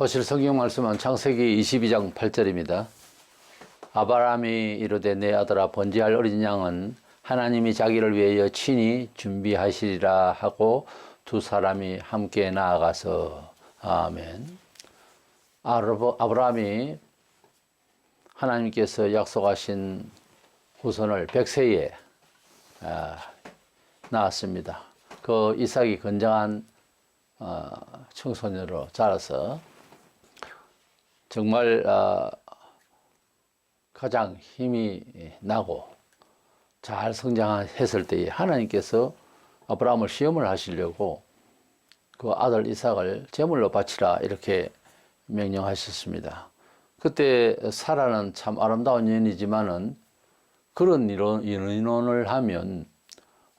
보실 성경 말씀은 창세기 22장 8절입니다. 아브라함이 이르되 내 아들아 번제할 어린 양은 하나님이 자기를 위하여 친히 준비하시리라 하고 두 사람이 함께 나아가서 아멘. 아브라함이 하나님께서 약속하신 후손을 100세에 낳았습니다. 그 이삭이 건장한 청소년으로 자라서 정말 가장 힘이 나고 잘 성장했을 때에 하나님께서 아브라함을 시험을 하시려고 그 아들 이삭을 제물로 바치라 이렇게 명령하셨습니다. 그때 사라는 참 아름다운 여인이지만은 그런 이론을 하면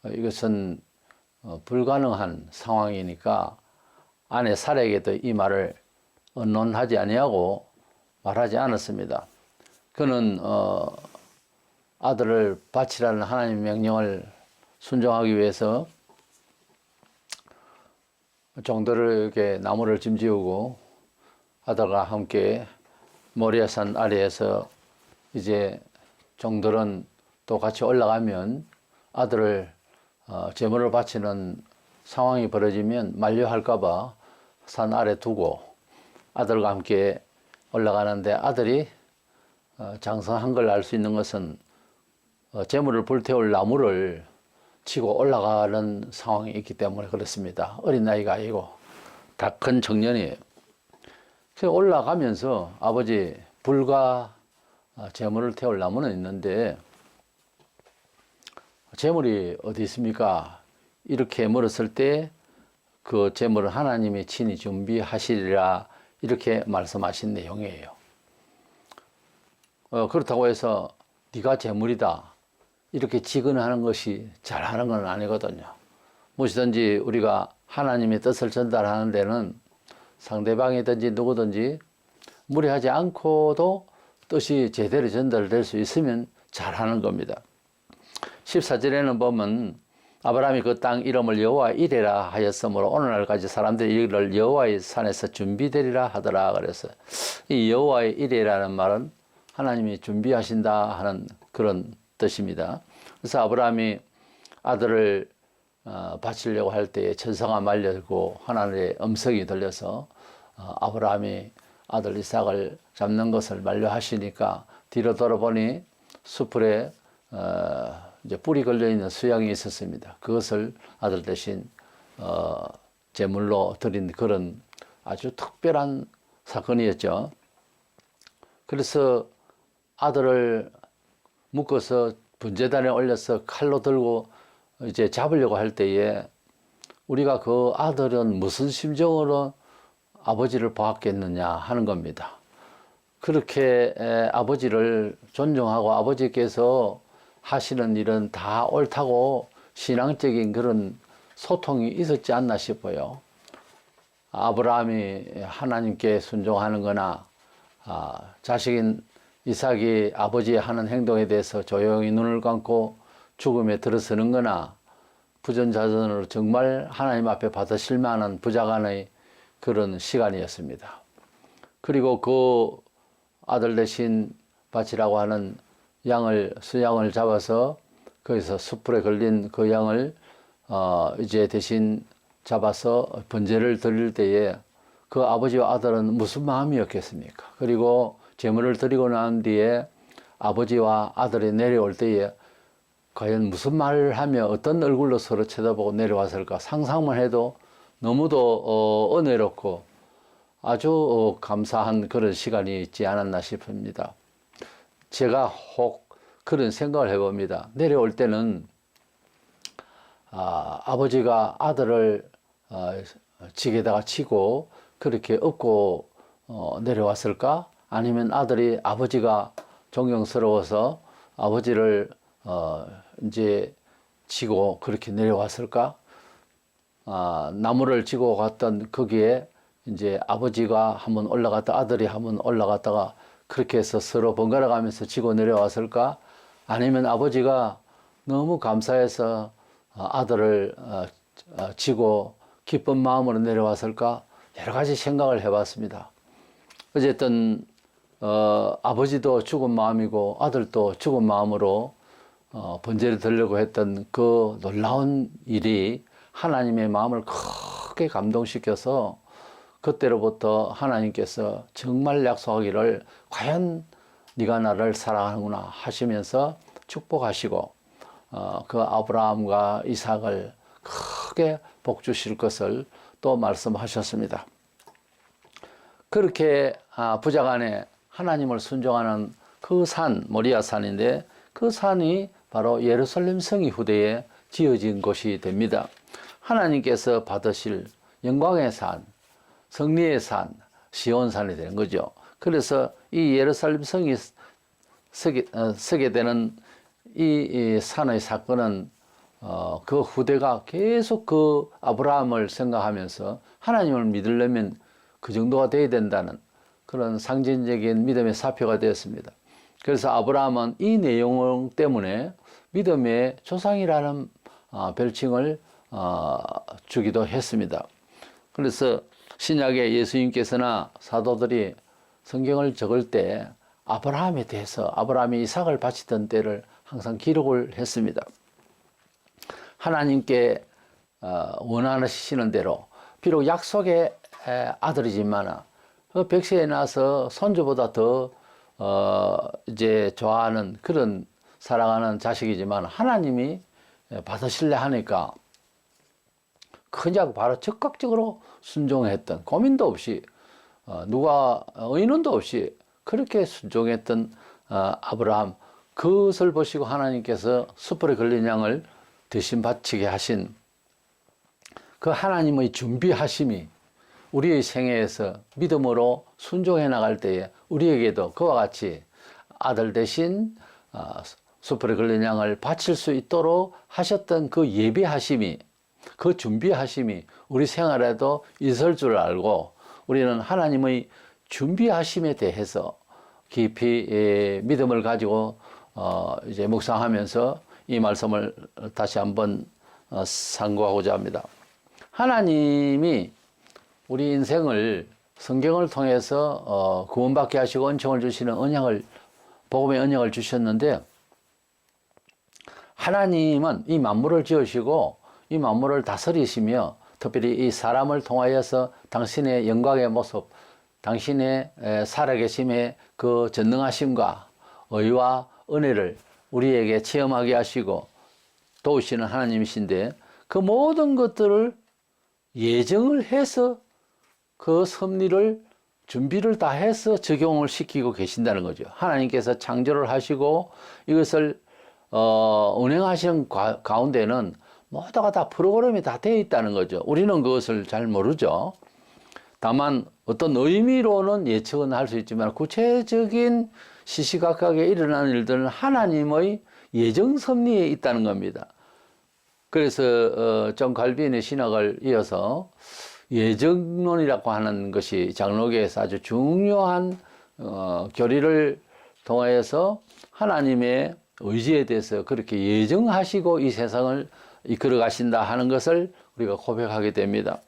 이것은 불가능한 상황이니까 아내 사라에게도 이 말을 언론하지 아니하고 말하지 않았습니다. 그는 아들을 바치라는 하나님의 명령을 순종하기 위해서 종들에게 나무를 짐지우고 아들과 함께 모리아산 아래에서 이제 종들은 또 같이 올라가면 아들을 제물을 바치는 상황이 벌어지면 만류할까봐 산 아래 두고 아들과 함께 올라가는데 아들이 장성한 걸 알 수 있는 것은 제물을 불태울 나무를 치고 올라가는 상황이 있기 때문에 그렇습니다. 어린 나이가 아니고 다 큰 청년이에요. 그래서 올라가면서 아버지 불과 제물을 태울 나무는 있는데 제물이 어디 있습니까? 이렇게 물었을 때 그 제물을 하나님이 친히 준비하시리라 이렇게 말씀하신 내용이에요. 그렇다고 해서 네가 제물이다 이렇게 직언하는 것이 잘하는 건 아니거든요. 무엇이든지 우리가 하나님의 뜻을 전달하는 데는 상대방이든지 누구든지 무리하지 않고도 뜻이 제대로 전달될 수 있으면 잘하는 겁니다. 14절에는 보면 아브라함이 그 땅 이름을 여호와 이레라 하였으므로 오늘날까지 사람들이 이를 여호와의 산에서 준비되리라 하더라. 그래서 이 여호와의 이레라는 말은 하나님이 준비하신다 하는 그런 뜻입니다. 그래서 아브라함이 아들을 바치려고 할 때에 천사가 말려고 하나님의 음성이 들려서 아브라함이 아들 이삭을 잡는 것을 만류하시니까 뒤로 돌아보니 수풀에 이제 뿔이 걸려있는 수양이 있었습니다. 그것을 아들 대신 제물로 드린 그런 아주 특별한 사건이었죠. 그래서 아들을 묶어서 분제단에 올려서 칼로 들고 이제 잡으려고 할 때에 우리가 그 아들은 무슨 심정으로 아버지를 보았겠느냐 하는 겁니다. 그렇게 아버지를 존중하고 아버지께서 하시는 일은 다 옳다고 신앙적인 그런 소통이 있었지 않나 싶어요. 아브라함이 하나님께 순종하는 거나 자식인 이삭이 아버지의 하는 행동에 대해서 조용히 눈을 감고 죽음에 들어서는 거나 부전자전으로 정말 하나님 앞에 받으실 만한 부자간의 그런 시간이었습니다. 그리고 그 아들 대신 바치라고 하는 수양을 잡아서 거기서 숯불에 걸린 그 양을 이제 대신 잡아서 번제를 드릴 때에 그 아버지와 아들은 무슨 마음이었겠습니까? 그리고 제물을 드리고 난 뒤에 아버지와 아들이 내려올 때에 과연 무슨 말을 하며 어떤 얼굴로 서로 쳐다보고 내려왔을까 상상만 해도 너무도 은혜롭고 아주 감사한 그런 시간이 있지 않았나 싶습니다. 제가 혹 그런 생각을 해봅니다. 내려올 때는 아버지가 아들을 지게다가 치고 그렇게 업고 내려왔을까? 아니면 아들이 아버지가 존경스러워서 아버지를 이제 지고 그렇게 내려왔을까? 나무를 지고 갔던 거기에 이제 아버지가 한번 올라갔다 아들이 한번 올라갔다가 그렇게 해서 서로 번갈아 가면서 지고 내려왔을까? 아니면 아버지가 너무 감사해서 아들을 지고 기쁜 마음으로 내려왔을까? 여러 가지 생각을 해봤습니다. 어쨌든 아버지도 죽은 마음이고 아들도 죽은 마음으로 번제를 드리려고 했던 그 놀라운 일이 하나님의 마음을 크게 감동시켜서 그때로부터 하나님께서 정말 약속하기를 과연 네가 나를 사랑하는구나 하시면서 축복하시고 그 아브라함과 이삭을 크게 복 주실 것을 또 말씀하셨습니다. 그렇게 부자간에 하나님을 순종하는 그 산, 모리아 산인데 그 산이 바로 예루살렘 성이 후대에 지어진 곳이 됩니다. 하나님께서 받으실 영광의 산, 승리의 산, 시온산이 되는 거죠. 그래서 이 예루살렘 성이 서게 되는 이 산의 사건은 그 후대가 계속 그 아브라함을 생각하면서 하나님을 믿으려면 그 정도가 돼야 된다는 그런 상징적인 믿음의 사표가 되었습니다. 그래서 아브라함은 이 내용 때문에 믿음의 조상이라는 별칭을 주기도 했습니다. 그래서 신약의 예수님께서나 사도들이 성경을 적을 때 아브라함에 대해서 아브라함이 이삭을 바치던 때를 항상 기록을 했습니다. 하나님께 원하시는 대로 비록 약속의 아들이지만 그 백세에 나서 손주보다 더 이제 좋아하는 그런 사랑하는 자식이지만 하나님이 받으실래 하니까 그냥 바로 적극적으로 순종했던 고민도 없이 누가 의논도 없이 그렇게 순종했던 아브라함, 그것을 보시고 하나님께서 숯불에 걸린 양을 대신 바치게 하신 그 하나님의 준비하심이 우리의 생애에서 믿음으로 순종해 나갈 때에 우리에게도 그와 같이 아들 대신 숯불에 걸린 양을 바칠 수 있도록 하셨던 그 예비하심이, 그 준비하심이 우리 생활에도 있을 줄 알고 우리는 하나님의 준비하심에 대해서 깊이 믿음을 가지고 이제 묵상하면서 이 말씀을 다시 한번 상고하고자 합니다. 하나님이 우리 인생을 성경을 통해서 구원받게 하시고 은총을 주시는 언약을, 복음의 언약을 주셨는데, 하나님은 이 만물을 지으시고 이 만물을 다스리시며 특별히 이 사람을 통하여서 당신의 영광의 모습, 당신의 살아계심의 그 전능하심과 의와 은혜를 우리에게 체험하게 하시고 도우시는 하나님이신데, 그 모든 것들을 예정을 해서 그 섭리를 준비를 다 해서 적용을 시키고 계신다는 거죠. 하나님께서 창조를 하시고 이것을 운행하시는 가운데는 모두가 다 프로그램이 다 되어 있다는 거죠. 우리는 그것을 잘 모르죠. 다만 어떤 의미로는 예측은 할 수 있지만 구체적인 시시각각에 일어나는 일들은 하나님의 예정 섭리에 있다는 겁니다. 그래서 존 칼빈의 신학을 이어서 예정론이라고 하는 것이 장로교에서 아주 중요한 교리를 통하여서 하나님의 의지에 대해서 그렇게 예정하시고 이 세상을 이끌어 가신다 하는 것을 우리가 고백하게 됩니다.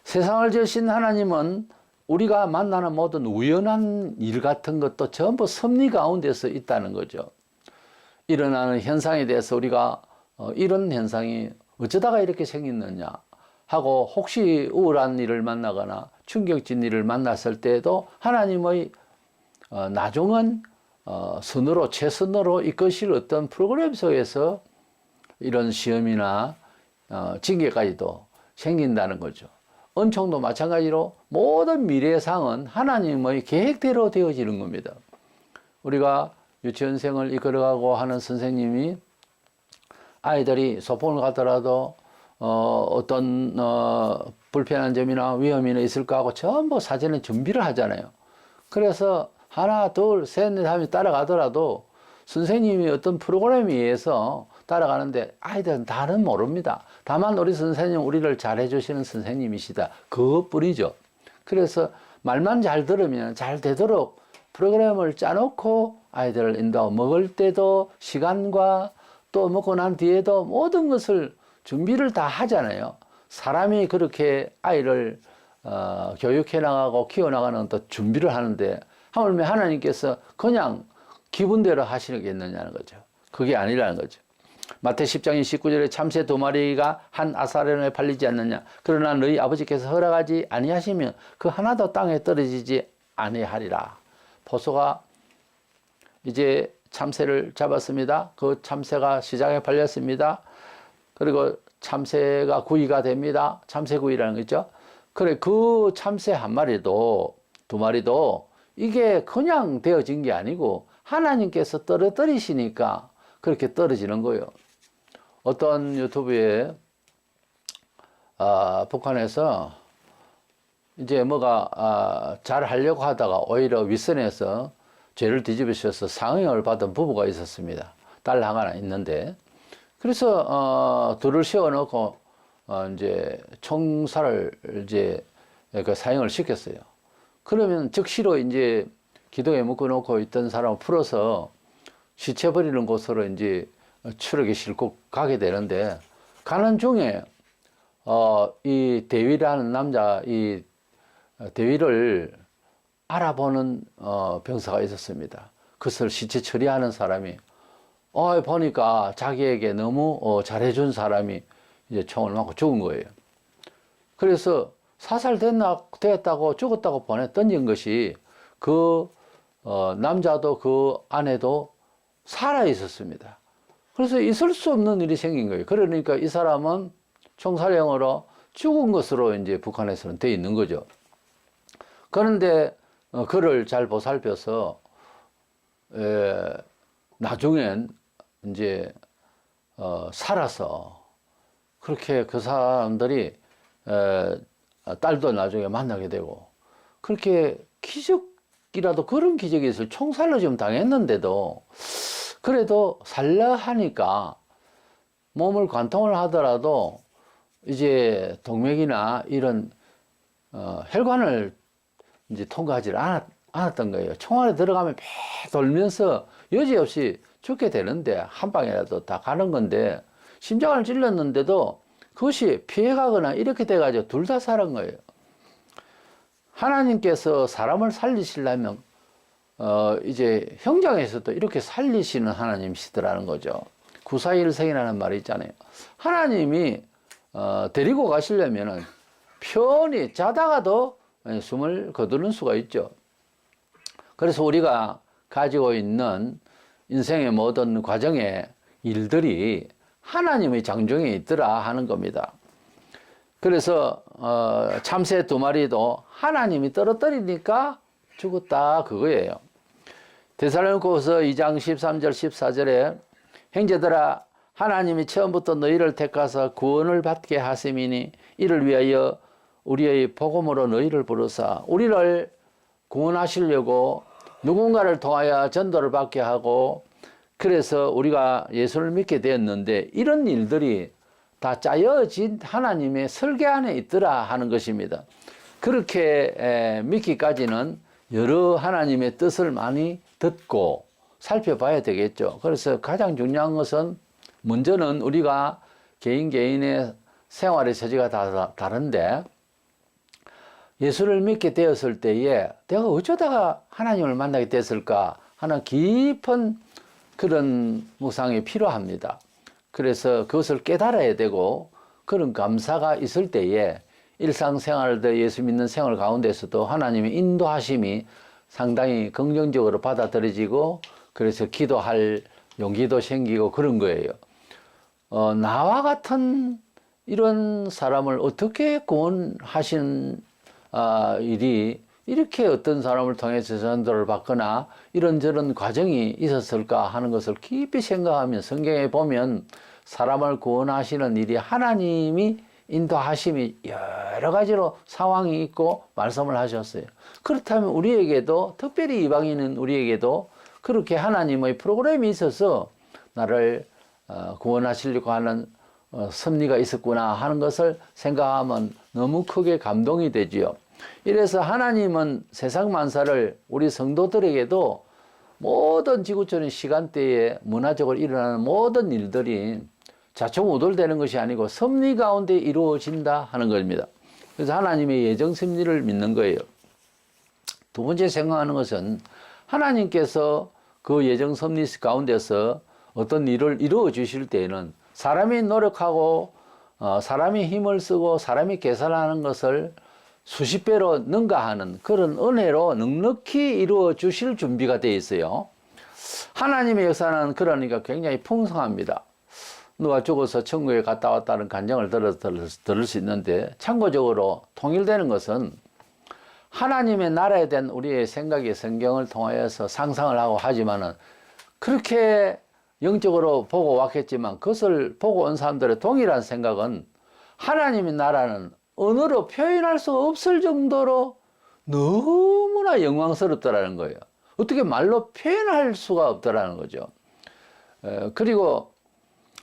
세상을 지으신 하나님은 우리가 만나는 모든 우연한 일 같은 것도 전부 섭리 가운데서 있다는 거죠. 일어나는 현상에 대해서 우리가 이런 현상이 어쩌다가 이렇게 생겼느냐 하고 혹시 우울한 일을 만나거나 충격적인 일을 만났을 때에도 하나님의 나중은 선으로 최선으로 이끄실 어떤 프로그램 속에서 이런 시험이나 징계까지도 생긴다는 거죠. 은총도 마찬가지로 모든 미래상은 하나님의 계획대로 되어지는 겁니다. 우리가 유치원생을 이끌어가고 하는 선생님이 아이들이 소풍을 가더라도 어떤 불편한 점이나 위험이나 있을까 하고 전부 사전에 준비를 하잖아요. 그래서 하나, 둘, 셋, 넷 하면 따라가더라도 선생님이 어떤 프로그램에 의해서 따라가는데 아이들은 다는 모릅니다. 다만 우리 선생님, 우리를 잘해 주시는 선생님이시다, 그것뿐이죠. 그래서 말만 잘 들으면 잘 되도록 프로그램을 짜놓고 아이들을 인도하고, 먹을 때도 시간과 또 먹고 난 뒤에도 모든 것을 준비를 다 하잖아요. 사람이 그렇게 아이를 교육해 나가고 키워나가는 또 준비를 하는데 하물며 하나님께서 그냥 기분대로 하시겠느냐는 거죠. 그게 아니라는 거죠. 마태 10장 29절에 참새 2마리가 한 아사련에 팔리지 않느냐. 그러나 너희 아버지께서 허락하지 아니하시면 그 하나도 땅에 떨어지지 아니하리라. 포소가 이제 참새를 잡았습니다. 그 참새가 시장에 팔렸습니다. 그리고 참새가 구이가 됩니다. 참새구이라는 거죠. 그래, 그 참새 한 마리도 2마리도 이게 그냥 되어진 게 아니고 하나님께서 떨어뜨리시니까 그렇게 떨어지는 거예요. 어떤 유튜브에 북한에서 이제 뭐가 잘 하려고 하다가 오히려 윗선에서 죄를 뒤집으셔서 상형을 받은 부부가 있었습니다. 딸 하나 있는데 그래서 둘을 세워놓고 이제 총살을 이제 그 사형을 시켰어요. 그러면 즉시로 이제 기둥에 묶어놓고 있던 사람을 풀어서 시체 버리는 곳으로 이제 추락에 싣고 가게 되는데 가는 중에 이 대위라는 남자 이 대위를 알아보는 병사가 있었습니다. 그것을 시체 처리하는 사람이 보니까 자기에게 너무 잘해준 사람이 이제 총을 맞고 죽은 거예요. 그래서 사살됐다고 죽었다고 던진 것이 그 남자도 그 아내도 살아 있었습니다. 그래서 있을 수 없는 일이 생긴 거예요. 그러니까 이 사람은 총살형으로 죽은 것으로 이제 북한에서는 돼 있는 거죠. 그런데 그를 잘 보살펴서 나중엔 이제 살아서 그렇게 그 사람들이 딸도 나중에 만나게 되고 그렇게 기적이라도 그런 기적이 있을 총살로 지금 당했는데도 그래도 살려 하니까 몸을 관통을 하더라도 이제 동맥이나 이런 혈관을 이제 통과하지 않았던 거예요. 총 안에 들어가면 배 돌면서 여지없이 죽게 되는데 한 방이라도 다 가는 건데 심장을 찔렀는데도 그것이 피해가거나 이렇게 돼가지고 둘 다 살은 거예요. 하나님께서 사람을 살리시려면 이제 현장에서도 이렇게 살리시는 하나님이시더라는 거죠. 구사일생이라는 말이 있잖아요. 하나님이 데리고 가시려면은 편히 자다가도 숨을 거두는 수가 있죠. 그래서 우리가 가지고 있는 인생의 모든 과정에 일들이 하나님의 장중에 있더라 하는 겁니다. 그래서 참새 2마리도 하나님이 떨어뜨리니까 죽었다 그거예요. 데살로니가서 2장 13절 14절에 형제들아 하나님이 처음부터 너희를 택하사 구원을 받게 하심이니 이를 위하여 우리의 복음으로 너희를 부르사 우리를 구원하시려고 누군가를 통하여 전도를 받게 하고 그래서 우리가 예수를 믿게 되었는데 이런 일들이 다 짜여진 하나님의 설계 안에 있더라 하는 것입니다. 그렇게 믿기까지는 여러 하나님의 뜻을 많이 듣고 살펴봐야 되겠죠. 그래서 가장 중요한 것은 먼저는 우리가 개인의 생활의 처지가 다 다른데 예수를 믿게 되었을 때에 내가 어쩌다가 하나님을 만나게 됐을까 하는 깊은 그런 묵상이 필요합니다. 그래서 그것을 깨달아야 되고 그런 감사가 있을 때에 일상생활 예수 믿는 생활 가운데서도 하나님의 인도하심이 상당히 긍정적으로 받아들여지고 그래서 기도할 용기도 생기고 그런 거예요. 나와 같은 이런 사람을 어떻게 구원하신 일이 이렇게 어떤 사람을 통해서 전도를 받거나 이런저런 과정이 있었을까 하는 것을 깊이 생각하면 성경에 보면 사람을 구원하시는 일이 하나님이 인도하심이 여러 가지로 상황이 있고 말씀을 하셨어요. 그렇다면 우리에게도 특별히 이방인은 우리에게도 그렇게 하나님의 프로그램이 있어서 나를 구원하시려고 하는 섭리가 있었구나 하는 것을 생각하면 너무 크게 감동이 되지요. 이래서 하나님은 세상 만사를 우리 성도들에게도 모든 지구촌의 시간대에 문화적으로 일어나는 모든 일들이 좌충우돌되는 것이 아니고 섭리 가운데 이루어진다 하는 겁니다. 그래서 하나님의 예정 섭리를 믿는 거예요. 두 번째 생각하는 것은 하나님께서 그 예정 섭리 가운데서 어떤 일을 이루어 주실 때에는 사람이 노력하고 사람이 힘을 쓰고 사람이 계산하는 것을 수십 배로 능가하는 그런 은혜로 넉넉히 이루어 주실 준비가 되어 있어요. 하나님의 역사는 그러니까 굉장히 풍성합니다. 누가 죽어서 천국에 갔다 왔다는 간증을 들을 수 있는데, 참고적으로 통일되는 것은 하나님의 나라에 대한 우리의 생각이 성경을 통하여서 상상을 하고 하지만은 그렇게 영적으로 보고 왔겠지만 그것을 보고 온 사람들의 동일한 생각은 하나님의 나라는 언어로 표현할 수 없을 정도로 너무나 영광스럽다라는 거예요. 어떻게 말로 표현할 수가 없다라는 거죠. 그리고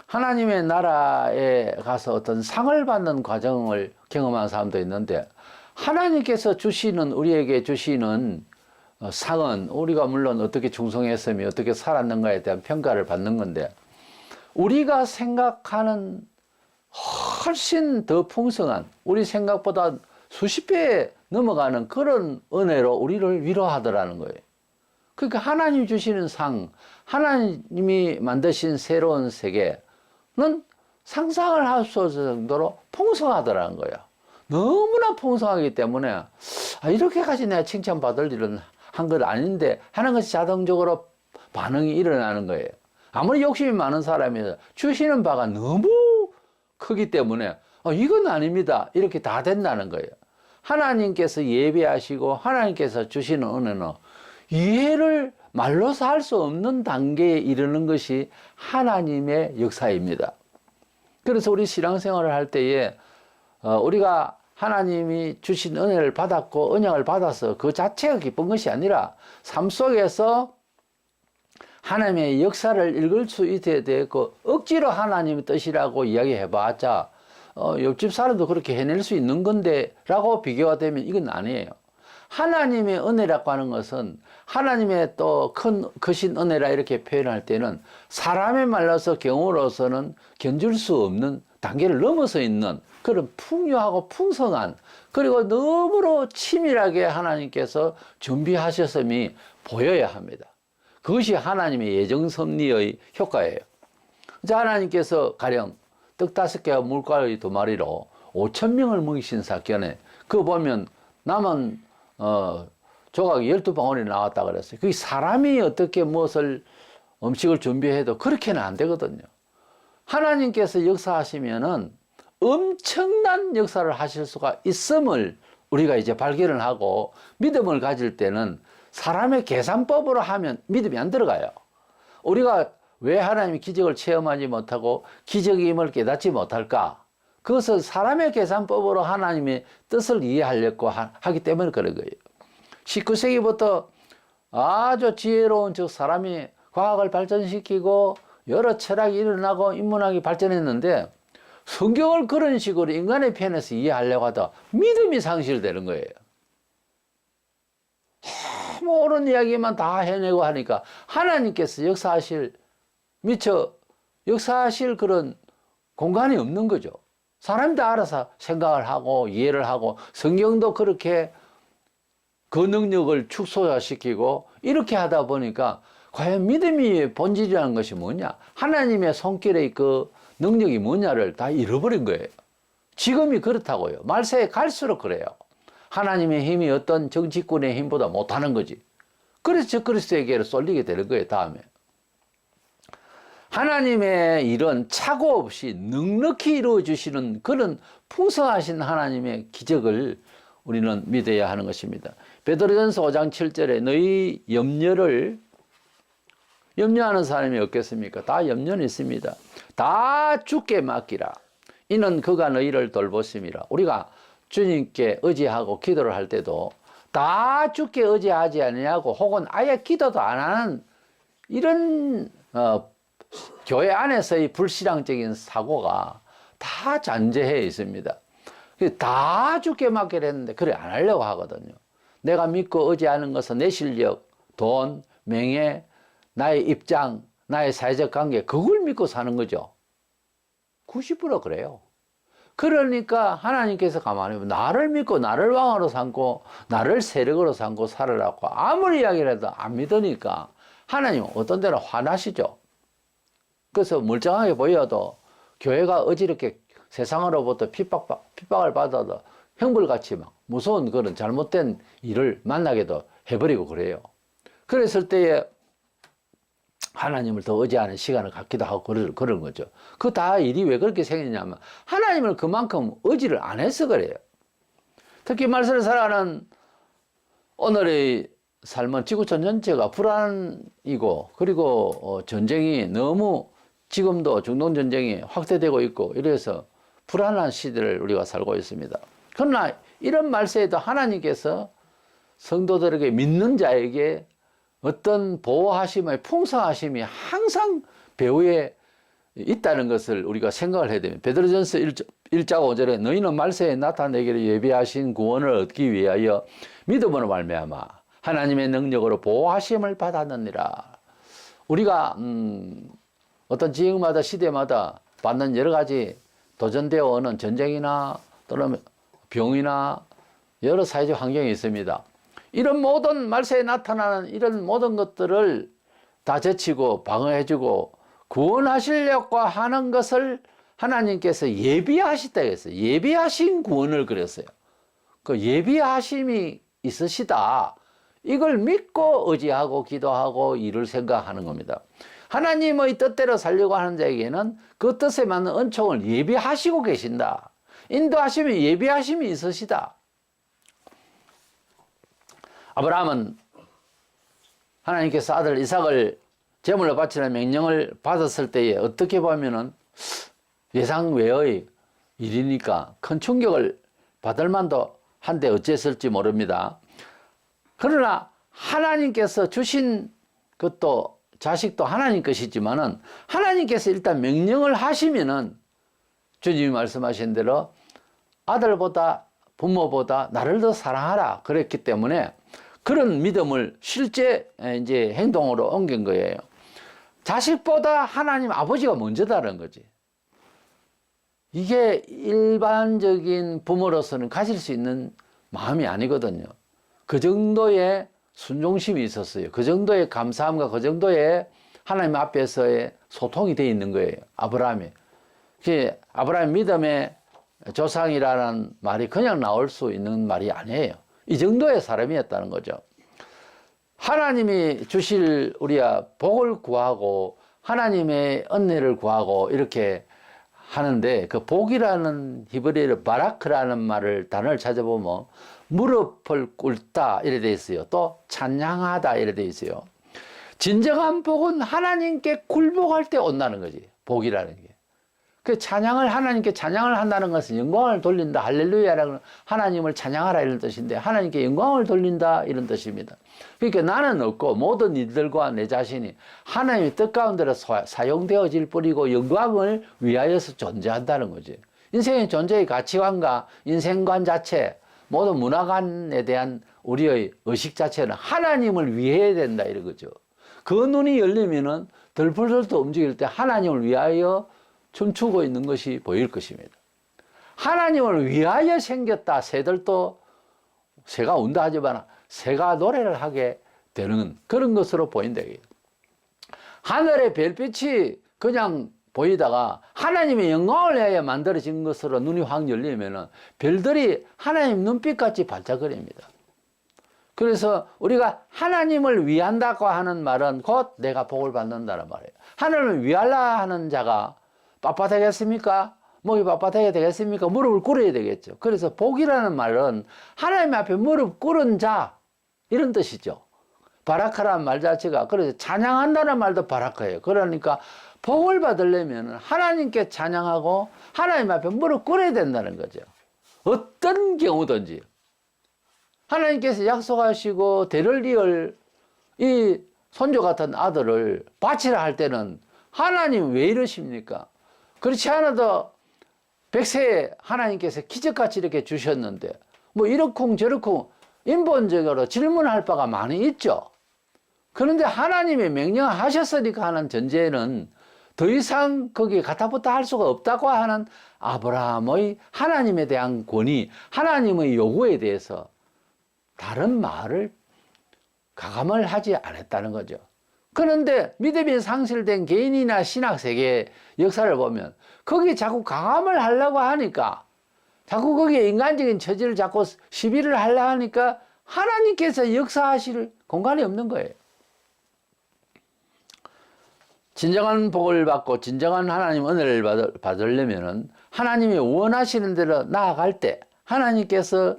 하나님의 나라에 가서 어떤 상을 받는 과정을 경험한 사람도 있는데, 하나님께서 주시는, 우리에게 주시는 상은 우리가 물론 어떻게 충성했으며 어떻게 살았는가에 대한 평가를 받는 건데, 우리가 생각하는 훨씬 더 풍성한, 우리 생각보다 수십 배 넘어가는 그런 은혜로 우리를 위로하더라는 거예요. 그러니까 하나님 주시는 상, 하나님이 만드신 새로운 세계는 상상을 할 수 없을 정도로 풍성하더라는 거예요. 너무나 풍성하기 때문에 이렇게까지 내가 칭찬받을 일은 한 것 아닌데 하는 것이 자동적으로 반응이 일어나는 거예요. 아무리 욕심이 많은 사람이 주시는 바가 너무 크기 때문에 이건 아닙니다, 이렇게 다 된다는 거예요. 하나님께서 예배하시고 하나님께서 주시는 은혜는 이해를 말로서 할 수 없는 단계에 이르는 것이 하나님의 역사입니다. 그래서 우리 신앙생활을 할 때에 우리가 하나님이 주신 은혜를 받았고 언약을 받아서 그 자체가 기쁜 것이 아니라 삶 속에서 하나님의 역사를 읽을 수 있어야 되고, 억지로 하나님의 뜻이라고 이야기해봤자 옆집 사람도 그렇게 해낼 수 있는 건데 라고 비교가 되면 이건 아니에요. 하나님의 은혜라고 하는 것은 하나님의 또 크신 은혜라 이렇게 표현할 때는 사람의 말로서 경우로서는 견줄 수 없는 단계를 넘어서 있는 그런 풍요하고 풍성한, 그리고 너무로 치밀하게 하나님께서 준비하셨음이 보여야 합니다. 그것이 하나님의 예정 섭리의 효과예요. 하나님께서 가령 떡 5개와 물가의 2마리로 5,000명을 먹이신 사건에 그거 보면 남은 조각이 12방울이 나왔다 그랬어요. 그게 사람이 어떻게 무엇을 음식을 준비해도 그렇게는 안 되거든요. 하나님께서 역사하시면은 엄청난 역사를 하실 수가 있음을 우리가 이제 발견을 하고, 믿음을 가질 때는 사람의 계산법으로 하면 믿음이 안 들어가요. 우리가 왜 하나님이 기적을 체험하지 못하고 기적임을 깨닫지 못할까? 그것은 사람의 계산법으로 하나님의 뜻을 이해하려고 하기 때문에 그런 거예요. 19세기부터 아주 지혜로운 저 사람이 과학을 발전시키고 여러 철학이 일어나고 인문학이 발전했는데, 성경을 그런 식으로 인간의 편에서 이해하려고 하다 믿음이 상실되는 거예요. 너무 옳은 이야기만 다 해내고 하니까 하나님께서 미처 역사하실 그런 공간이 없는 거죠. 사람이 다 알아서 생각을 하고 이해를 하고, 성경도 그렇게 그 능력을 축소화시키고 이렇게 하다 보니까 과연 믿음이 본질이라는 것이 뭐냐, 하나님의 손길의 그 능력이 뭐냐를 다 잃어버린 거예요. 지금이 그렇다고요. 말세에 갈수록 그래요. 하나님의 힘이 어떤 정치권의 힘보다 못하는 거지. 그래서 적그리스도에게 쏠리게 되는 거예요, 다음에. 하나님의 일은 착오 없이 넉넉히 이루어주시는 그런 풍성하신 하나님의 기적을 우리는 믿어야 하는 것입니다. 베드로전서 5장 7절에 너희 염려하는 사람이 없겠습니까? 다 염려는 있습니다. 다 주께 맡기라. 이는 그가 너희를 돌보심이라. 우리가 주님께 의지하고 기도를 할 때도 다 주께 의지하지 않냐고, 혹은 아예 기도도 안 하는 이런 교회 안에서의 불신앙적인 사고가 다 잔재해 있습니다. 다 주께 맡기라 했는데 그래 안 하려고 하거든요. 내가 믿고 의지하는 것은 내 실력, 돈, 명예, 나의 입장, 나의 사회적 관계, 그걸 믿고 사는 거죠. 90% 그래요. 그러니까 하나님께서 가만히 보면 나를 믿고 나를 왕으로 삼고 나를 세력으로 삼고 살으라고 아무리 이야기를 해도 안 믿으니까 하나님은 어떤 때는 화나시죠. 그래서 멀쩡하게 보여도 교회가 어지럽게 세상으로부터 핍박을 받아도 형벌같이 막 무서운 그런 잘못된 일을 만나게도 해버리고 그래요. 그랬을 때에 하나님을 더 의지하는 시간을 갖기도 하고 그런 거죠. 그 다 일이 왜 그렇게 생겼냐면 하나님을 그만큼 의지를 안 해서 그래요. 특히 말씀을 살아가는 오늘의 삶은 지구촌 전체가 불안이고 그리고 전쟁이 너무 지금도 중동전쟁이 확대되고 있고 이래서 불안한 시대를 우리가 살고 있습니다. 그러나 이런 말세에도 하나님께서 성도들에게 믿는 자에게 어떤 보호하심의 풍성하심이 항상 배후에 있다는 것을 우리가 생각을 해야 됩니다. 베드로전서 1장 5절에 너희는 말세에 나타내기를 예비하신 구원을 얻기 위하여 믿음으로 말미암아 하나님의 능력으로 보호하심을 받았느니라. 우리가 어떤 지역마다 시대마다 받는 여러 가지 도전되어 오는 전쟁이나 또는 병이나 여러 사회적 환경이 있습니다. 이런 모든 말세에 나타나는 이런 모든 것들을 다 제치고 방어해주고 구원하시려고 하는 것을 하나님께서 예비하시다 했어요. 예비하신 구원을 그랬어요. 그 예비하심이 있으시다. 이걸 믿고 의지하고 기도하고 일을 생각하는 겁니다. 하나님의 뜻대로 살려고 하는 자에게는 그 뜻에 맞는 은총을 예비하시고 계신다. 인도하심이 예비하심이 있으시다. 아브라함은 하나님께서 아들 이삭을 제물로 바치는 명령을 받았을 때에 어떻게 보면은 예상 외의 일이니까 큰 충격을 받을 만도 한데 어째서일지 모릅니다. 그러나 하나님께서 주신 것도 자식도 하나님 것이지만은 하나님께서 일단 명령을 하시면은 주님이 말씀하신 대로 아들보다 부모보다 나를 더 사랑하라 그랬기 때문에 그런 믿음을 실제 이제 행동으로 옮긴 거예요. 자식보다 하나님 아버지가 먼저다는 거지. 이게 일반적인 부모로서는 가질 수 있는 마음이 아니거든요. 그 정도의 순종심이 있었어요. 그 정도의 감사함과 그 정도의 하나님 앞에서의 소통이 되어 있는 거예요. 아브라함이. 아브라함 믿음의 조상이라는 말이 그냥 나올 수 있는 말이 아니에요. 이 정도의 사람이었다는 거죠. 하나님이 주실 우리가 복을 구하고 하나님의 은혜를 구하고 이렇게 하는데 그 복이라는 히브리어로 바라크라는 말을 단어를 찾아보면 무릎을 꿇다 이래 돼 있어요. 또 찬양하다 이래 돼 있어요. 진정한 복은 하나님께 굴복할 때 온다는 거지. 복이라는 게. 그 찬양을 하나님께 찬양을 한다는 것은 영광을 돌린다. 할렐루야라는 하나님을 찬양하라 이런 뜻인데 하나님께 영광을 돌린다 이런 뜻입니다. 그러니까 나는 없고 모든 일들과 내 자신이 하나님의 뜻 가운데로 사용되어질 뿐이고 영광을 위하여서 존재한다는 거지. 인생의 존재의 가치관과 인생관 자체 모든 문화관에 대한 우리의 의식 자체는 하나님을 위해야 된다 이런 거죠. 그 눈이 열리면은 덜덜덜 움직일 때 하나님을 위하여 춤추고 있는 것이 보일 것입니다. 하나님을 위하여 생겼다. 새들도 새가 운다 하지만 새가 노래를 하게 되는 그런 것으로 보인다. 하늘의 별빛이 그냥 보이다가 하나님의 영광을 위하여 만들어진 것으로 눈이 확 열리면 별들이 하나님 눈빛같이 반짝거립니다. 그래서 우리가 하나님을 위한다고 하는 말은 곧 내가 복을 받는다는 말이에요. 하나님을 위하려 하는 자가 빳빳하겠습니까? 목이 빳빳하게 되겠습니까? 무릎을 꿇어야 되겠죠. 그래서 복이라는 말은 하나님 앞에 무릎 꿇은 자 이런 뜻이죠. 바라카라는 말 자체가 그래서 찬양한다는 말도 바라카예요. 그러니까 복을 받으려면 하나님께 찬양하고 하나님 앞에 무릎 꿇어야 된다는 거죠. 어떤 경우든지 하나님께서 약속하시고 대를 이을 이 손주 같은 아들을 바치라 할 때는 하나님 왜 이러십니까? 그렇지 않아도 백세에 하나님께서 기적같이 이렇게 주셨는데 뭐 이렇쿵 저렇쿵 인본적으로 질문할 바가 많이 있죠. 그런데 하나님이 명령하셨으니까 하는 전제는 더 이상 거기에 가타부타 할 수가 없다고 하는 아브라함의 하나님에 대한 권위, 하나님의 요구에 대해서 다른 말을 가감을 하지 않았다는 거죠. 그런데 믿음이 상실된 개인이나 신학 세계의 역사를 보면 거기에 자꾸 가감을 하려고 하니까, 자꾸 거기에 인간적인 처지를 자꾸 시비를 하려고 하니까 하나님께서 역사하실 공간이 없는 거예요. 진정한 복을 받고 진정한 하나님 은혜를 받으려면 하나님이 원하시는 대로 나아갈 때, 하나님께서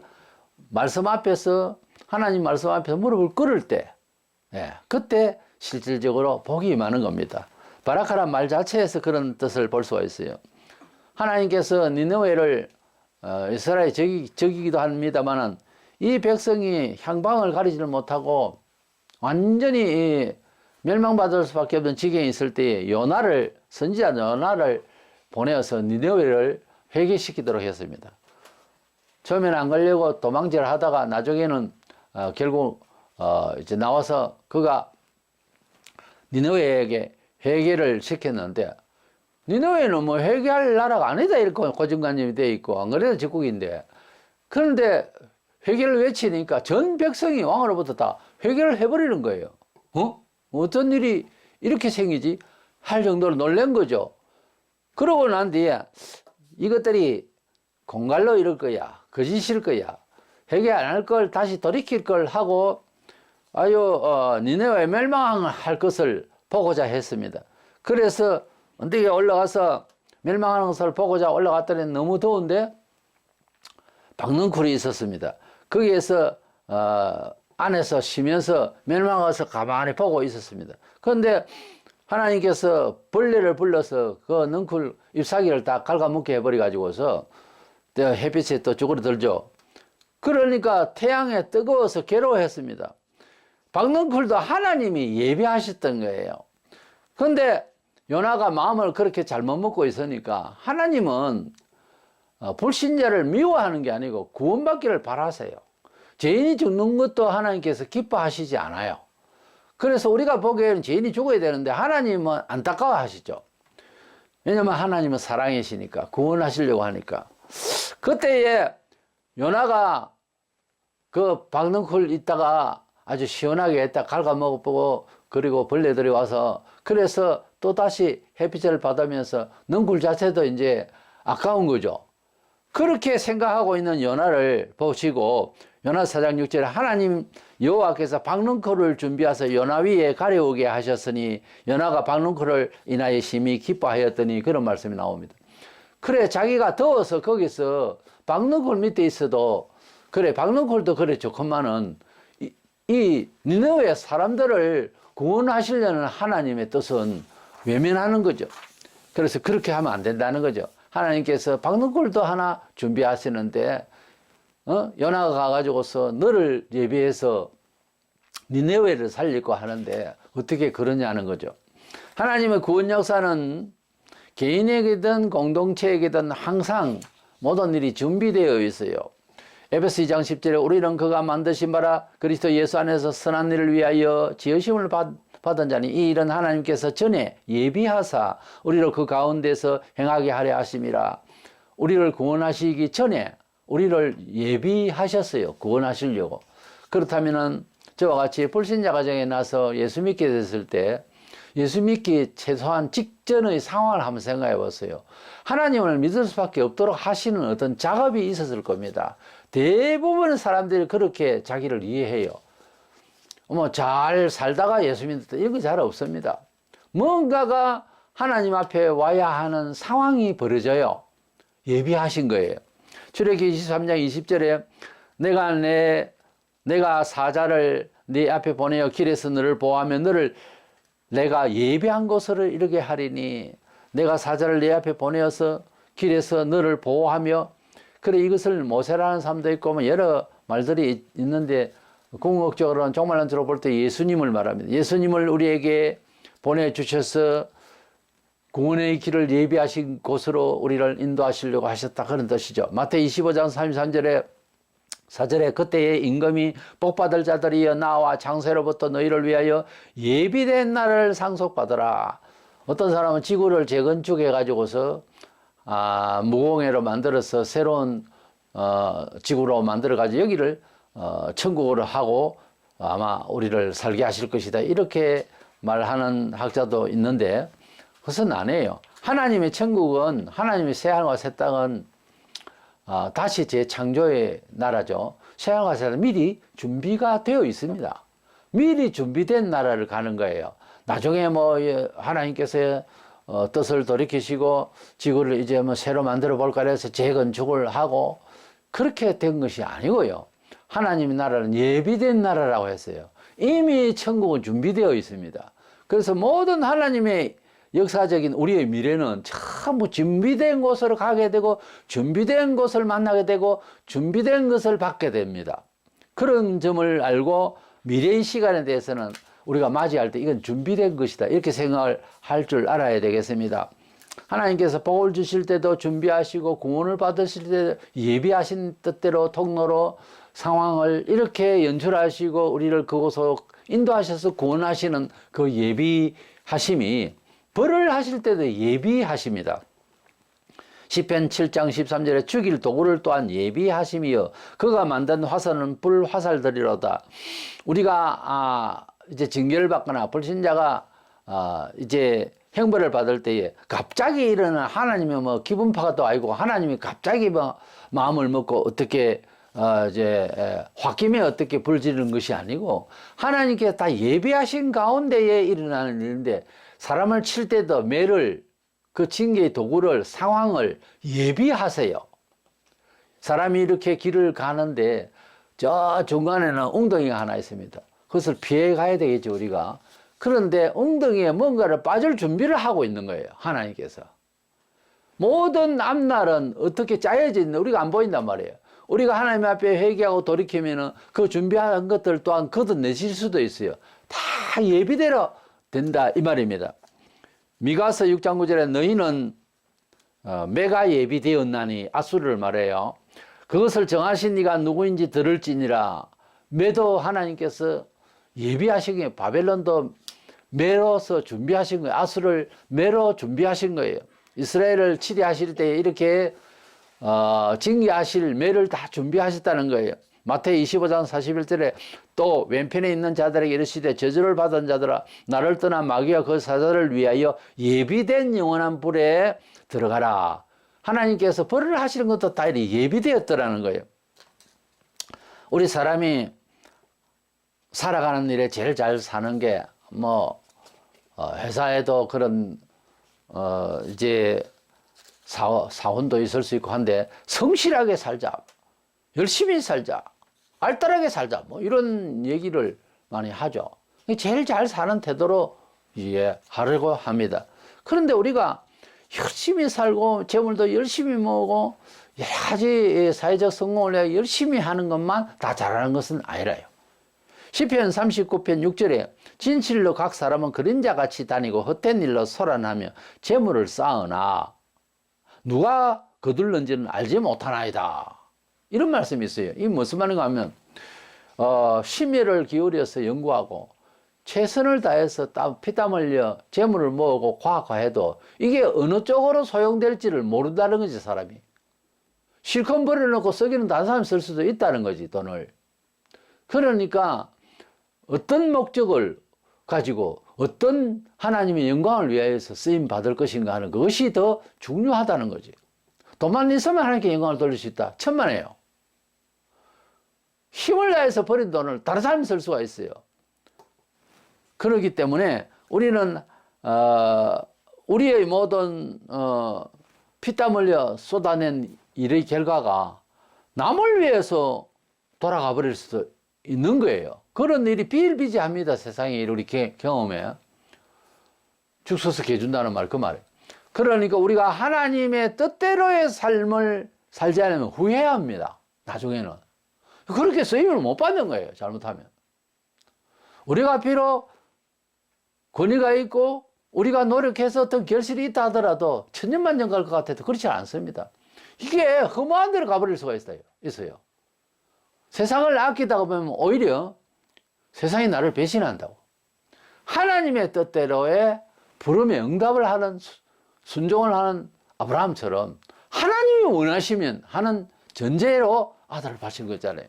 말씀 앞에서, 하나님 말씀 앞에서 무릎을 꿇을 때, 그때 실질적으로 복이 임하는 겁니다. 바라카란 말 자체에서 그런 뜻을 볼 수가 있어요. 하나님께서 니느웨를 이스라엘의 적이기도 합니다만은 이 백성이 향방을 가리지를 못하고 완전히 멸망받을 수밖에 없는 지경에 있을 때에 선지자 요나를 보내어서 니느웨를 회개시키도록 했습니다. 처음에는 안 걸려고 도망질 하다가 나중에는 결국 이제 나와서 그가 니느웨에게 회개를 시켰는데, 니느웨는 뭐 회개할 나라가 아니다 이렇게 고정관념이 되어 있고 안 그래도 적국인데, 그런데 회개를 외치니까 전 백성이 왕으로부터 다 회개를 해버리는 거예요. 어떤 일이 이렇게 생기지? 할 정도로 놀란 거죠. 그러고 난 뒤에 이것들이 공갈로 이럴 거야, 거짓일 거야, 회개 안 할 걸 다시 돌이킬 걸 하고 니네웨 멸망할 것을 보고자 했습니다. 그래서 언덕에 올라가서 멸망하는 것을 보고자 올라갔더니 너무 더운데 박넝쿨이 있었습니다. 거기에서 안에서 쉬면서 멸망해서 가만히 보고 있었습니다. 그런데 하나님께서 벌레를 불러서 그 넝쿨 잎사귀를 다 갉아먹게 해버려 가지고서 햇빛에 또 쭈그러들죠. 그러니까 태양에 뜨거워서 괴로워했습니다. 박넝쿨도 하나님이 예비하셨던 거예요. 그런데 요나가 마음을 그렇게 잘못 먹고 있으니까 하나님은 불신자를 미워하는 게 아니고 구원받기를 바라세요. 죄인이 죽는 것도 하나님께서 기뻐하시지 않아요. 그래서 우리가 보기에는 죄인이 죽어야 되는데 하나님은 안타까워하시죠. 왜냐하면 하나님은 사랑이시니까, 구원하시려고 하니까. 그때에 요나가 그 박넝쿨 있다가 아주 시원하게 했다 갉아먹어보고, 그리고 벌레들이 와서, 그래서 또다시 햇빛을 받으면서 넝쿨 자체도 이제 아까운 거죠. 그렇게 생각하고 있는 요나를 보시고 요나 4장 6절에 하나님 여호와께서 박넝쿨을 준비하셔서 요나 위에 가려오게 하셨으니 요나가 박넝쿨을 인하여 심히 기뻐하였더니, 그런 말씀이 나옵니다. 그래, 자기가 더워서 거기서 박넝쿨 밑에 있어도, 그래 박넝쿨도 그래 좋건만은 이 니느웨 사람들을 구원하시려는 하나님의 뜻은 외면하는 거죠. 그래서 그렇게 하면 안 된다는 거죠. 하나님께서 박넝쿨도 하나 준비하시는데 요나가 가가지고서 너를 예비해서 니느웨를 살리고 하는데 어떻게 그러냐는 거죠. 하나님의 구원 역사는 개인에게든 공동체에게든 항상 모든 일이 준비되어 있어요. 에베소 2장 10절에 우리는 그가 만드신 바라 그리스도 예수 안에서 선한 일을 위하여 지으심을 받은 자니 이 일은 하나님께서 전에 예비하사 우리를 그 가운데서 행하게 하려 하심이라. 우리를 구원하시기 전에 우리를 예비하셨어요. 구원하시려고. 그렇다면은 저와 같이 불신자 가정에 나서 예수 믿게 됐을 때 예수 믿기 최소한 직전의 상황을 한번 생각해 보세요. 하나님을 믿을 수밖에 없도록 하시는 어떤 작업이 있었을 겁니다. 대부분의 사람들이 그렇게 자기를 이해해요. 잘 살다가 예수 믿었다, 이런 거 잘 없습니다. 뭔가가 하나님 앞에 와야 하는 상황이 벌어져요. 예비하신 거예요. 출애굽기 23장 20절에 내가 사자를 네 앞에 보내어 길에서 너를 보호하며 너를 내가 예비한 곳으로 이르게 하리니, 내가 사자를 네 앞에 보내어서 길에서 너를 보호하며, 그래 이것을 모세라는 사람도 있고 여러 말들이 있는데 궁극적으로는 종말론적으로 볼 때 예수님을 말합니다. 예수님을 우리에게 보내주셔서 구원의 길을 예비하신 곳으로 우리를 인도하시려고 하셨다, 그런 뜻이죠. 마태복음 25장 33절에 4절에 그때의 임금이 복받을 자들이여 나와 장세로부터 너희를 위하여 예비된 날을 상속받으라. 어떤 사람은 지구를 재건축해 가지고서 무공해로 만들어서 새로운 지구로 만들어 가지고 여기를 천국으로 하고 아마 우리를 살게 하실 것이다, 이렇게 말하는 학자도 있는데, 그것은 아니에요. 하나님의 천국은, 하나님의 새하늘과 새 땅은 다시 재창조의 나라죠. 새하늘과 새 땅은 미리 준비가 되어 있습니다. 미리 준비된 나라를 가는 거예요. 나중에 뭐 하나님께서 뜻을 돌이키시고 지구를 이제 뭐 새로 만들어 볼까 해서 재건축을 하고 그렇게 된 것이 아니고요. 하나님의 나라는 예비된 나라라고 했어요. 이미 천국은 준비되어 있습니다. 그래서 모든 하나님의 역사적인 우리의 미래는 전부 준비된 곳으로 가게 되고 준비된 곳을 만나게 되고 준비된 것을 받게 됩니다. 그런 점을 알고 미래의 시간에 대해서는 우리가 맞이할 때 이건 준비된 것이다, 이렇게 생각을 할 줄 알아야 되겠습니다. 하나님께서 복을 주실 때도 준비하시고 구원을 받으실 때도 예비하신 뜻대로 통로로 상황을 이렇게 연출하시고 우리를 그곳으로 인도하셔서 구원하시는 그 예비하심이 벌을 하실 때도 예비하십니다. 시편 7장 13절에 죽일 도구를 또한 예비하심이여 그가 만든 화살은 불화살들이로다. 우리가 이제 징계를 받거나 불신자가 이제 형벌을 받을 때에 갑자기 일어난 하나님의 뭐 기분파가 아니고 하나님이 갑자기 뭐 마음을 먹고 어떻게 이제 홧김에 어떻게 불지르는 것이 아니고 하나님께 다 예비하신 가운데에 일어나는 일인데, 사람을 칠 때도 매를, 그 징계의 도구를, 상황을 예비하세요. 사람이 이렇게 길을 가는데 저 중간에는 웅덩이가 하나 있습니다. 그것을 피해 가야 되겠죠, 우리가. 그런데 엉덩이에 뭔가를 빠질 준비를 하고 있는 거예요, 하나님께서. 모든 앞날은 어떻게 짜여져 있는 우리가 안 보인단 말이에요. 우리가 하나님 앞에 회개하고 돌이키면은 그 준비한 것들 또한 걷어내실 수도 있어요. 다 예비대로 된다, 이 말입니다. 미가서 6장 9절에 너희는 매가 예비되었나니, 아수르를 말해요. 그것을 정하신 네가 누구인지 들을지니라. 매도 하나님께서 예비하신 거예요. 바벨론도 매로서 준비하신 거예요. 아수를 매로 준비하신 거예요. 이스라엘을 치리하실 때 이렇게 징계하실 매를 다 준비하셨다는 거예요. 마태복음 25장 41절에 또 왼편에 있는 자들에게 이르시되 저주를 받은 자들아 나를 떠난 마귀와 그 사자를 위하여 예비된 영원한 불에 들어가라. 하나님께서 벌을 하시는 것도 다 예비되었더라는 거예요. 우리 사람이 살아가는 일에 제일 잘 사는 게 뭐 회사에도 그런 이제 사원도 있을 수 있고 한데, 성실하게 살자, 열심히 살자, 알뜰하게 살자, 뭐 이런 얘기를 많이 하죠. 제일 잘 사는 태도로 이해하려고 합니다. 그런데 우리가 열심히 살고 재물도 열심히 모으고 여러 가지 사회적 성공을 위해 열심히 하는 것만 다 잘하는 것은 아니라요. 시편 39편 6절에 진실로 각 사람은 그림자같이 다니고 헛된 일로 소란하며 재물을 쌓으나 누가 거둘는지는 알지 못하나이다, 이런 말씀이 있어요. 이게 무슨 말인가 하면 심혈을 기울여서 연구하고 최선을 다해서 피땀 흘려 재물을 모으고 과학화해도 이게 어느 쪽으로 소용될지를 모른다는 거지. 사람이 실컷 버려놓고 쓰기는 다른 사람이 쓸 수도 있다는 거지, 돈을. 그러니까 어떤 목적을 가지고 어떤 하나님의 영광을 위하여서 쓰임 받을 것인가 하는 그것이 더 중요하다는 거지. 돈만 있으면 하나님께 영광을 돌릴 수 있다, 천만에요. 힘을 다해서 버린 돈을 다른 사람이 쓸 수가 있어요. 그렇기 때문에 우리는 우리의 모든 피땀 흘려 쏟아낸 일의 결과가 남을 위해서 돌아가 버릴 수도 있는 거예요. 그런 일이 비일비재합니다. 세상에 우리 경험에. 죽서서 해준다는 말, 그 말이에요. 그러니까 우리가 하나님의 뜻대로의 삶을 살지 않으면 후회합니다, 나중에는. 그렇게 쓰임을 못 받는 거예요, 잘못하면. 우리가 비록 권위가 있고 우리가 노력해서 어떤 결실이 있다 하더라도 천년만년 갈 것 같아도 그렇지 않습니다. 이게 허무한 데로 가버릴 수가 있어요. 세상을 아끼다가 보면 오히려 세상이 나를 배신한다고. 하나님의 뜻대로의 부름에 응답을 하는 순종을 하는 아브라함처럼 하나님이 원하시면 하는 전제로 아들을 바친 거잖아요.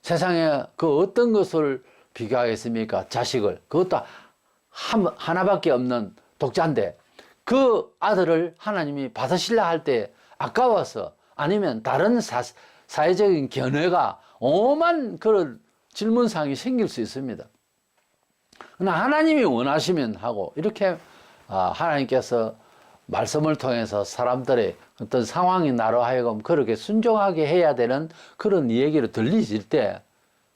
세상에 그 어떤 것을 비교하겠습니까? 자식을. 그것도 하나밖에 없는 독자인데 그 아들을 하나님이 받으시려 할 때 아까워서 아니면 다른 사회적인 견해가 오만 그런 질문사항이 생길 수 있습니다. 그러나 하나님이 원하시면 하고 이렇게 하나님께서 말씀을 통해서 사람들의 어떤 상황이 나로 하여금 그렇게 순종하게 해야 되는 그런 얘기를 들리실 때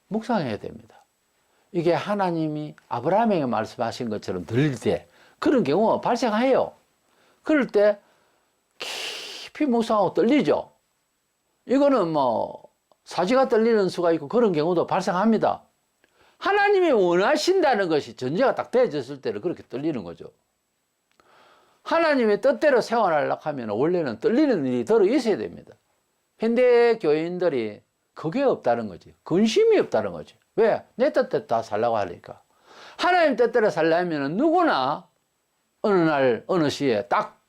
묵상해야 됩니다. 이게 하나님이 아브라함에게 말씀하신 것처럼 들릴 때 그런 경우가 발생해요. 그럴 때 깊이 묵상하고 떨리죠. 이거는 뭐 사지가 떨리는 수가 있고 그런 경우도 발생합니다. 하나님이 원하신다는 것이 전제가 딱 되어졌을 때는 그렇게 떨리는 거죠. 하나님의 뜻대로 생활하려고 하면 원래는 떨리는 일이 들어 있어야 됩니다. 현대 교인들이 그게 없다는 거지. 근심이 없다는 거지. 왜? 내 뜻대로 다 살라고 하니까. 하나님 뜻대로 살려면 누구나 어느 날 어느 시에 딱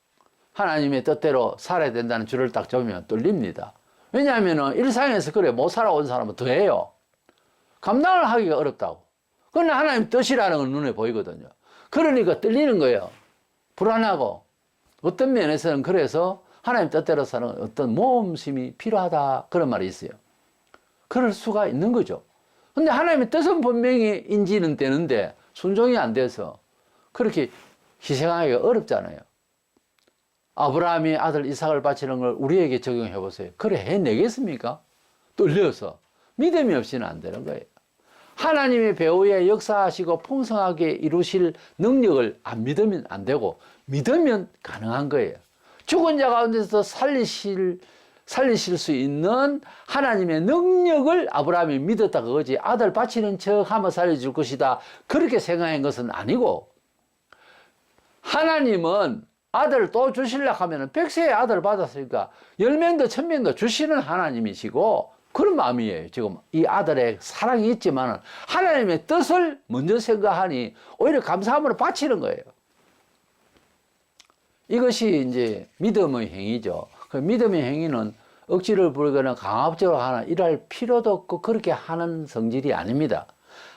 하나님의 뜻대로 살아야 된다는 줄을 딱 잡으면 떨립니다. 왜냐하면 일상에서 그래 못 살아온 사람은 더해요. 감당을 하기가 어렵다고. 그러나 하나님 뜻이라는 건 눈에 보이거든요. 그러니까 떨리는 거예요. 불안하고 어떤 면에서는 그래서 하나님 뜻대로 사는 어떤 모험심이 필요하다 그런 말이 있어요. 그럴 수가 있는 거죠. 근데 하나님의 뜻은 분명히 인지는 되는데 순종이 안 돼서 그렇게 희생하기가 어렵잖아요. 아브라함이 아들 이삭을 바치는 걸 우리에게 적용해 보세요. 그래 해내겠습니까? 떨려서 믿음이 없이는 안 되는 거예요. 하나님의 배후에 역사하시고 풍성하게 이루실 능력을 안 믿으면 안 되고 믿으면 가능한 거예요. 죽은 자 가운데서 살리실 수 있는 하나님의 능력을 아브라함이 믿었다 그거지 아들 바치는 척 하면 살려줄 것이다 그렇게 생각한 것은 아니고 하나님은 아들을 또 주시려고 하면 100세의 아들을 받았으니까 10명도 1000명도 주시는 하나님이시고 그런 마음이에요. 지금 이 아들의 사랑이 있지만 하나님의 뜻을 먼저 생각하니 오히려 감사함으로 바치는 거예요. 이것이 이제 믿음의 행위죠. 그 믿음의 행위는 억지를 부리거나 강압적으로 하나 일할 필요도 없고 그렇게 하는 성질이 아닙니다.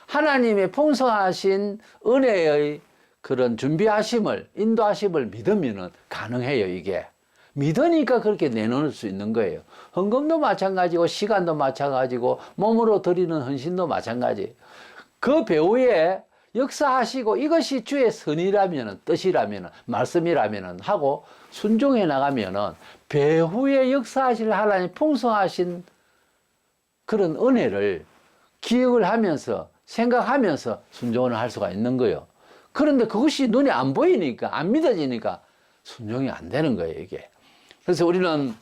하나님의 풍성하신 은혜의 그런 준비하심을 인도하심을 믿으면 가능해요. 이게 믿으니까 그렇게 내놓을 수 있는 거예요. 헌금도 마찬가지고 시간도 마찬가지고 몸으로 드리는 헌신도 마찬가지. 그 배후에 역사하시고 이것이 주의 선이라면 뜻이라면 말씀이라면 하고 순종해 나가면 배후에 역사하실 하나님 풍성하신 그런 은혜를 기억을 하면서 생각하면서 순종을 할 수가 있는 거예요. 그런데 그것이 눈에 안 보이니까 안 믿어지니까 순종이 안 되는 거예요. 이게. 그래서 우리는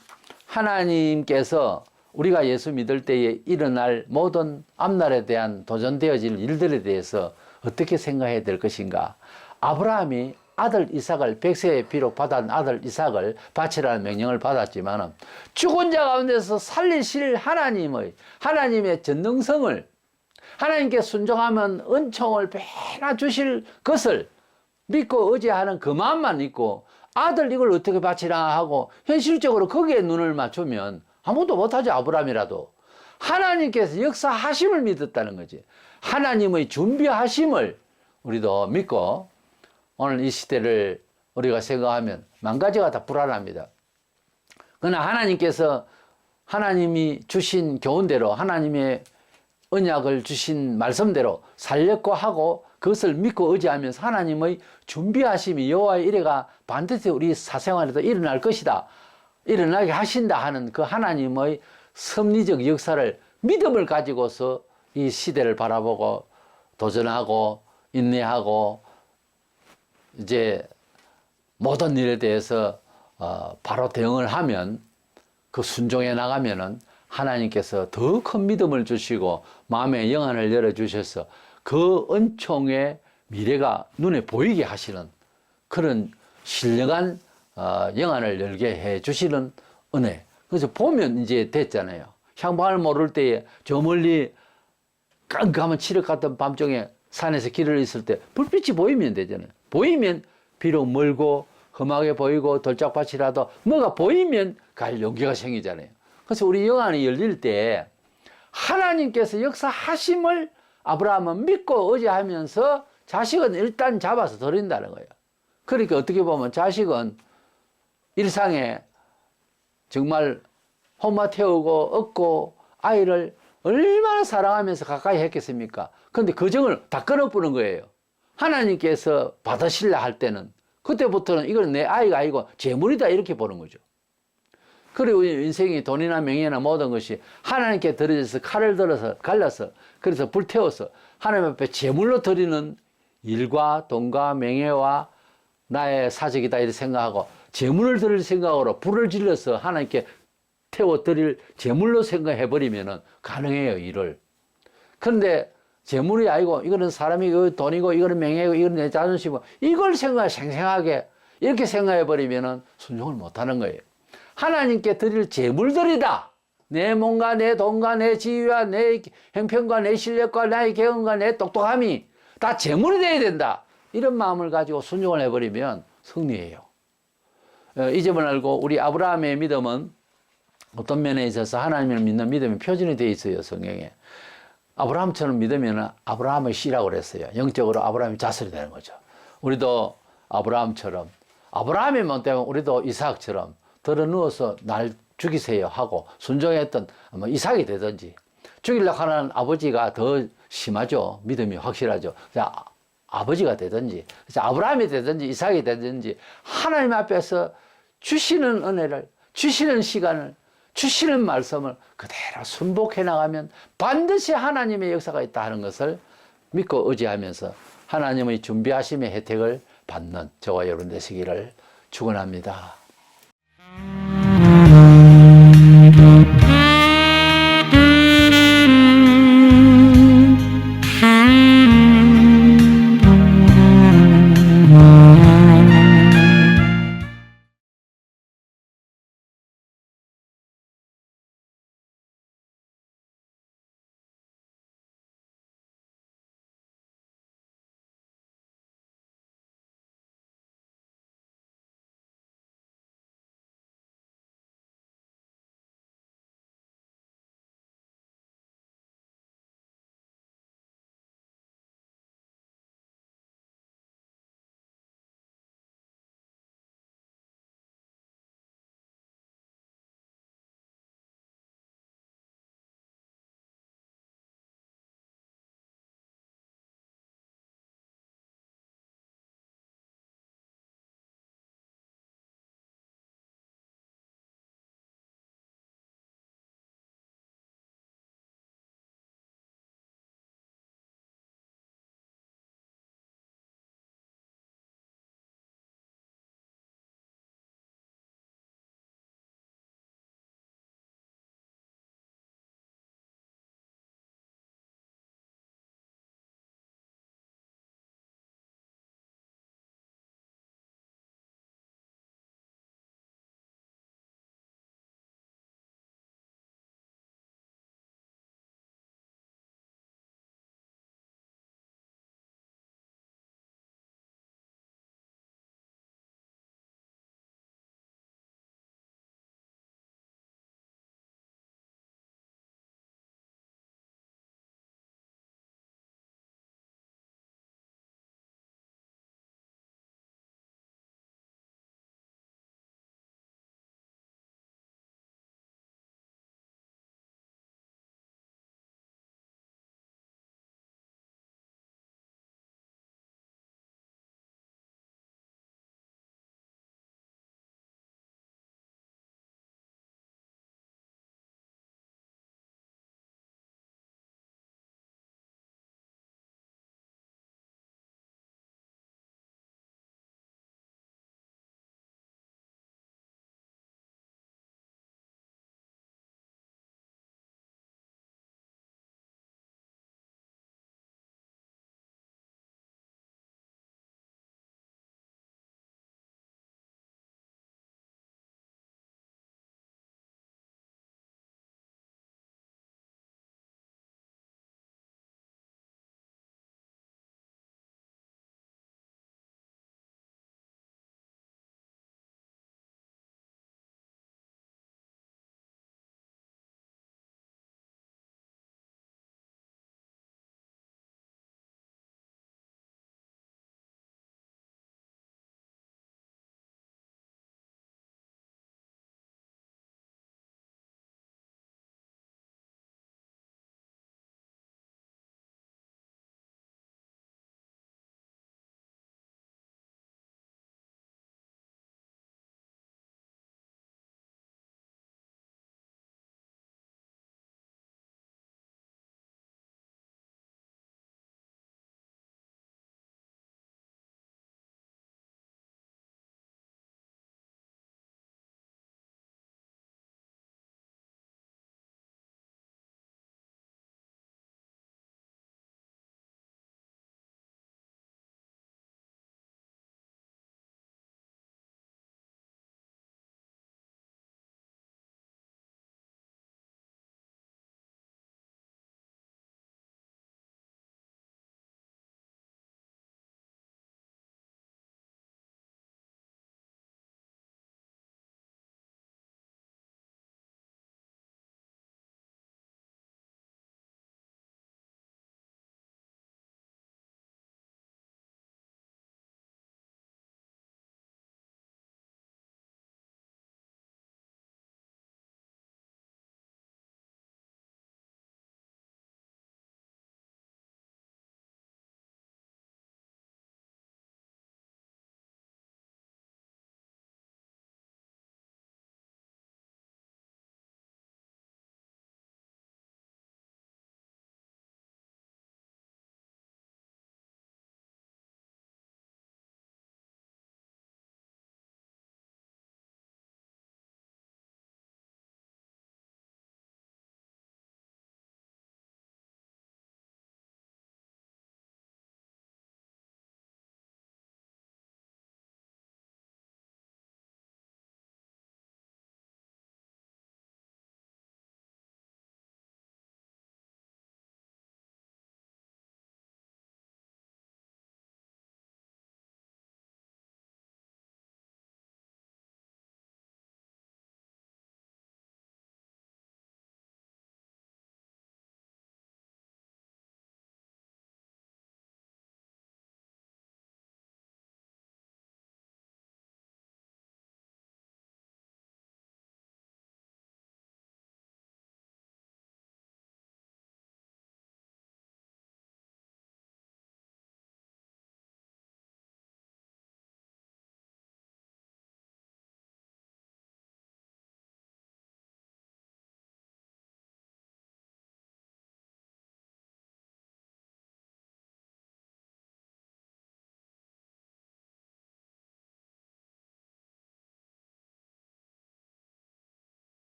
하나님께서 우리가 예수 믿을 때에 일어날 모든 앞날에 대한 도전되어질 일들에 대해서 어떻게 생각해야 될 것인가. 아브라함이 아들 이삭을 100세에 비록 받은 아들 이삭을 바치라는 명령을 받았지만 죽은 자 가운데서 살리실 하나님의 전능성을 하나님께 순종하면 은총을 배나 주실 것을 믿고 의지하는 그 마음만 있고 아들 이걸 어떻게 바치나 하고 현실적으로 거기에 눈을 맞추면 아무도 못하죠. 아브라함이라도. 하나님께서 역사하심을 믿었다는 거지. 하나님의 준비하심을 우리도 믿고 오늘 이 시대를 우리가 생각하면 만 가지가 다 불안합니다. 그러나 하나님께서 하나님이 주신 교훈대로 하나님의 언약을 주신 말씀대로 살렸고 하고 그것을 믿고 의지하면서 하나님의 준비하심이 여호와의 이레가 반드시 우리 사생활에도 일어날 것이다. 일어나게 하신다 하는 그 하나님의 섭리적 역사를 믿음을 가지고서 이 시대를 바라보고 도전하고 인내하고 이제 모든 일에 대해서 바로 대응을 하면 그 순종해 나가면은 하나님께서 더 큰 믿음을 주시고 마음의 영안을 열어주셔서 그 은총의 미래가 눈에 보이게 하시는 그런 신령한 영안을 열게 해 주시는 은혜. 그래서 보면 이제 됐잖아요. 향방을 모를 때에 저 멀리 깜깜한 칠흑 같은 밤중에 산에서 길을 있을 때 불빛이 보이면 되잖아요. 보이면 비록 멀고 험하게 보이고 돌짝밭이라도 뭐가 보이면 갈 용기가 생기잖아요. 그래서 우리 영안이 열릴 때 하나님께서 역사하심을 아브라함은 믿고 의지하면서 자식은 일단 잡아서 드린다는 거예요. 그러니까 어떻게 보면 자식은 일상에 정말 홈마 태우고 얻고 아이를 얼마나 사랑하면서 가까이 했겠습니까? 그런데 그 정을 다 끊어부는 거예요. 하나님께서 받으실라 할 때는 그때부터는 이건 내 아이가 아니고 재물이다 이렇게 보는 거죠. 그리고 인생이 돈이나 명예나 모든 것이 하나님께 드려져서 칼을 들어서 갈라서 그래서 불태워서 하나님 앞에 재물로 드리는 일과 돈과 명예와 나의 사적이다 이렇게 생각하고 재물을 드릴 생각으로 불을 질러서 하나님께 태워 드릴 재물로 생각해버리면 가능해요, 일을. 그런데 재물이 아니고 이거는 사람이 돈이고 이거는 명예고 이거는 내 자존심이고 이걸 생생하게 이렇게 생각해버리면 순종을 못하는 거예요. 하나님께 드릴 재물들이다. 내 몸과 내 돈과 내 지위와 내 형편과 내 실력과 나의 경험과 내 똑똑함이 다 재물이 돼야 된다. 이런 마음을 가지고 순종을 해버리면 승리예요. 이 점을 알고 우리 아브라함의 믿음은 어떤 면에 있어서 하나님을 믿는 믿음이 표준이 되어 있어요, 성경에. 아브라함처럼 믿으면 아브라함의 씨라고 그랬어요. 영적으로 아브라함이 자손이 되는 거죠. 우리도 아브라함처럼, 아브라함이 뭐 때문에 우리도 이삭처럼 들어 누워서 날 죽이세요 하고 순종했던 뭐 이삭이 되든지 죽이려고 하는 아버지가 더 심하죠. 믿음이 확실하죠. 아버지가 되든지 아브라함이 되든지 이삭이 되든지 하나님 앞에서 주시는 은혜를, 주시는 시간을, 주시는 말씀을 그대로 순복해 나가면 반드시 하나님의 역사가 있다 하는 것을 믿고 의지하면서 하나님의 준비하심의 혜택을 받는 저와 여러분 되시기를 축원합니다.